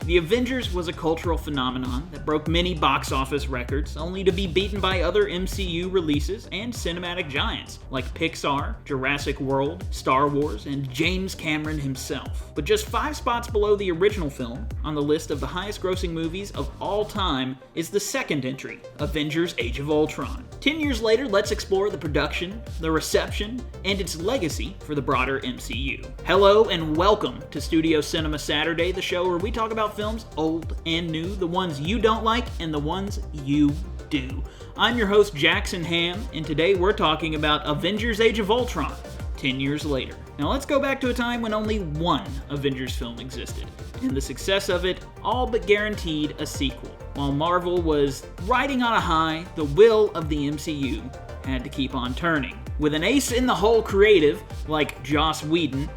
The Avengers was a cultural phenomenon that broke many box office records, only to be beaten by other MCU releases and cinematic giants like Pixar, Jurassic World, Star Wars, and James Cameron himself. But just 5 spots below the original film, on the list of the highest grossing movies of all time, is the second entry, Avengers Age of Ultron. 10 years later, let's explore the production, the reception, and its legacy for the broader MCU. Hello and welcome to Studio Cinema Saturday, the show where we talk about films old and new, the ones you don't like and the ones you do. I'm your host Jackson Hamm, and today we're talking about Avengers Age of Ultron, 10 years later. Now let's go back to a time when only one Avengers film existed, and the success of it all but guaranteed a sequel. While Marvel was riding on a high, the wheel of the MCU had to keep on turning. With an ace in the hole creative, like Joss Whedon,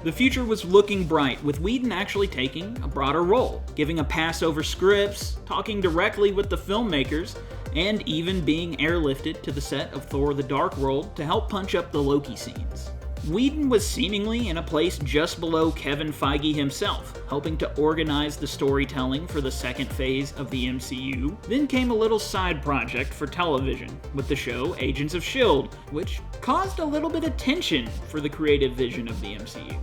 the future was looking bright, with Whedon actually taking a broader role, giving a pass over scripts, talking directly with the filmmakers, and even being airlifted to the set of Thor: The Dark World to help punch up the Loki scenes. Whedon was seemingly in a place just below Kevin Feige himself, helping to organize the storytelling for the second phase of the MCU. Then came a little side project for television, with the show Agents of S.H.I.E.L.D., which caused a little bit of tension for the creative vision of the MCU.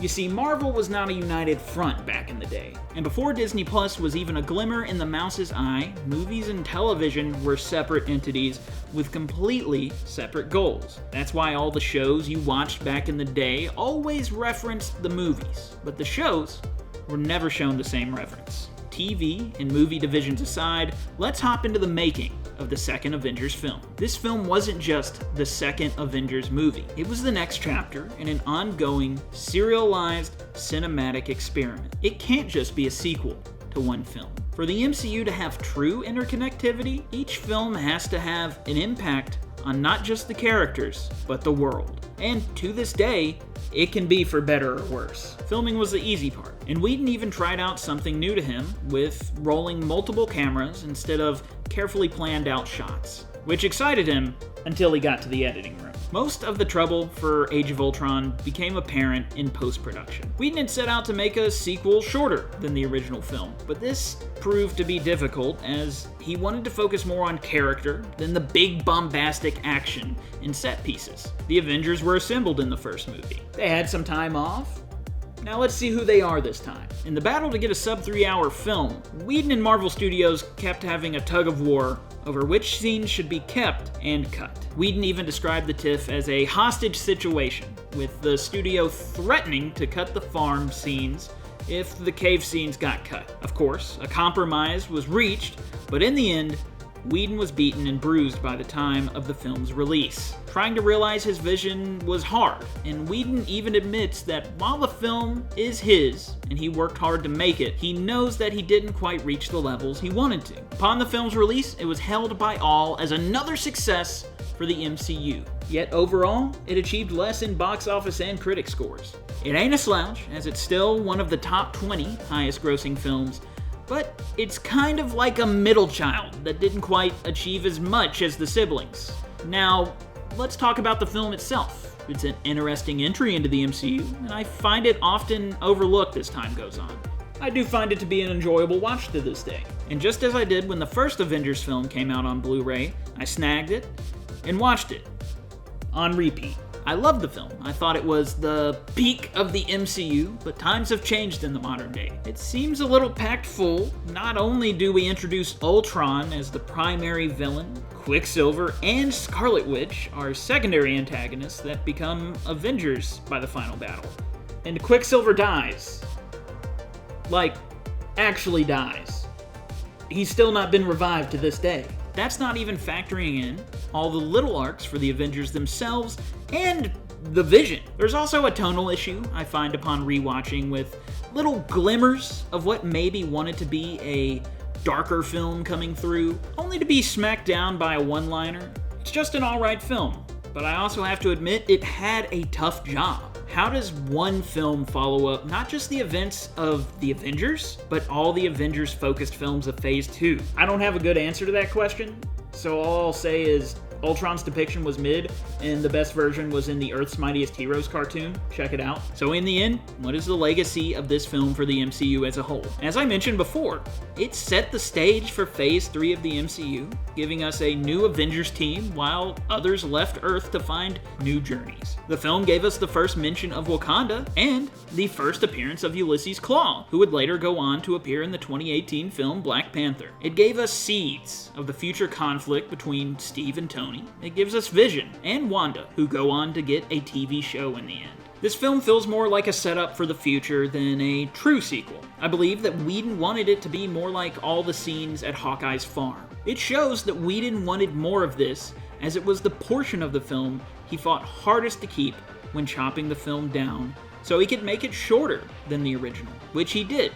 You see, Marvel was not a united front back in the day, and before Disney Plus was even a glimmer in the mouse's eye, movies and television were separate entities with completely separate goals. That's why all the shows you watched back in the day always referenced the movies, but the shows were never shown the same reverence. TV and movie divisions aside, let's hop into the making of the second Avengers film. This film wasn't just the second Avengers movie. It was the next chapter in an ongoing, serialized, cinematic experiment. It can't just be a sequel to one film. For the MCU to have true interconnectivity, each film has to have an impact on not just the characters, but the world. And to this day, it can be for better or worse. Filming was the easy part, and Whedon even tried out something new to him with rolling multiple cameras instead of carefully planned out shots, which excited him until he got to the editing room. Most of the trouble for Age of Ultron became apparent in post-production. Whedon had set out to make a sequel shorter than the original film, but this proved to be difficult as he wanted to focus more on character than the big bombastic action and set pieces. The Avengers were assembled in the first movie. They had some time off. Now let's see who they are this time. In the battle to get a sub-3 hour film, Whedon and Marvel Studios kept having a tug of war over which scenes should be kept and cut. Whedon even described the tiff as a hostage situation, with the studio threatening to cut the farm scenes if the cave scenes got cut. Of course, a compromise was reached, but in the end, Whedon was beaten and bruised by the time of the film's release. Trying to realize his vision was hard, and Whedon even admits that while the film is his, and he worked hard to make it, he knows that he didn't quite reach the levels he wanted to. Upon the film's release, it was hailed by all as another success for the MCU. Yet overall, it achieved less in box office and critic scores. It ain't a slouch, as it's still one of the top 20 highest grossing films, but it's kind of like a middle child that didn't quite achieve as much as the siblings. Now, let's talk about the film itself. It's an interesting entry into the MCU, and I find it often overlooked as time goes on. I do find it to be an enjoyable watch to this day. And just as I did when the first Avengers film came out on Blu-ray, I snagged it and watched it on repeat. I loved the film. I thought it was the peak of the MCU, but times have changed in the modern day. It seems a little packed full. Not only do we introduce Ultron as the primary villain, Quicksilver and Scarlet Witch are secondary antagonists that become Avengers by the final battle. And Quicksilver dies. Like, actually dies. He's still not been revived to this day. That's not even factoring in all the little arcs for the Avengers themselves and the Vision. There's also a tonal issue I find upon rewatching, with little glimmers of what maybe wanted to be a darker film coming through, only to be smacked down by a one-liner. It's just an alright film, but I also have to admit it had a tough job. How does one film follow up not just the events of the Avengers, but all the Avengers-focused films of Phase 2? I don't have a good answer to that question, so all I'll say is Ultron's depiction was mid, and the best version was in the Earth's Mightiest Heroes cartoon. Check it out. So in the end, what is the legacy of this film for the MCU as a whole? As I mentioned before, it set the stage for Phase 3 of the MCU, giving us a new Avengers team while others left Earth to find new journeys. The film gave us the first mention of Wakanda and the first appearance of Ulysses Klaue, who would later go on to appear in the 2018 film Black Panther. It gave us seeds of the future conflict between Steve and Tony. It gives us Vision and Wanda, who go on to get a TV show in the end. This film feels more like a setup for the future than a true sequel. I believe that Whedon wanted it to be more like all the scenes at Hawkeye's farm. It shows that Whedon wanted more of this, as it was the portion of the film he fought hardest to keep when chopping the film down, so he could make it shorter than the original, which he did.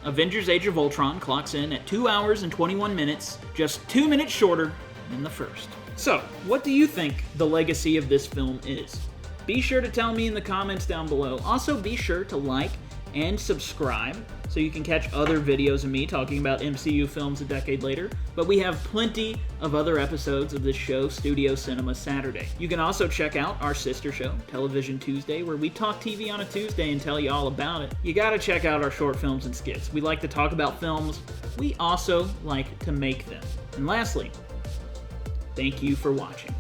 Avengers Age of Ultron clocks in at 2 hours and 21 minutes, just 2 minutes shorter than the first. So, what do you think the legacy of this film is? Be sure to tell me in the comments down below. Also, be sure to like and subscribe so you can catch other videos of me talking about MCU films a decade later. But we have plenty of other episodes of this show, Studio Cinema Saturday. You can also check out our sister show, Television Tuesday, where we talk TV on a Tuesday and tell you all about it. You gotta check out our short films and skits. We like to talk about films. We also like to make them. And lastly, thank you for watching.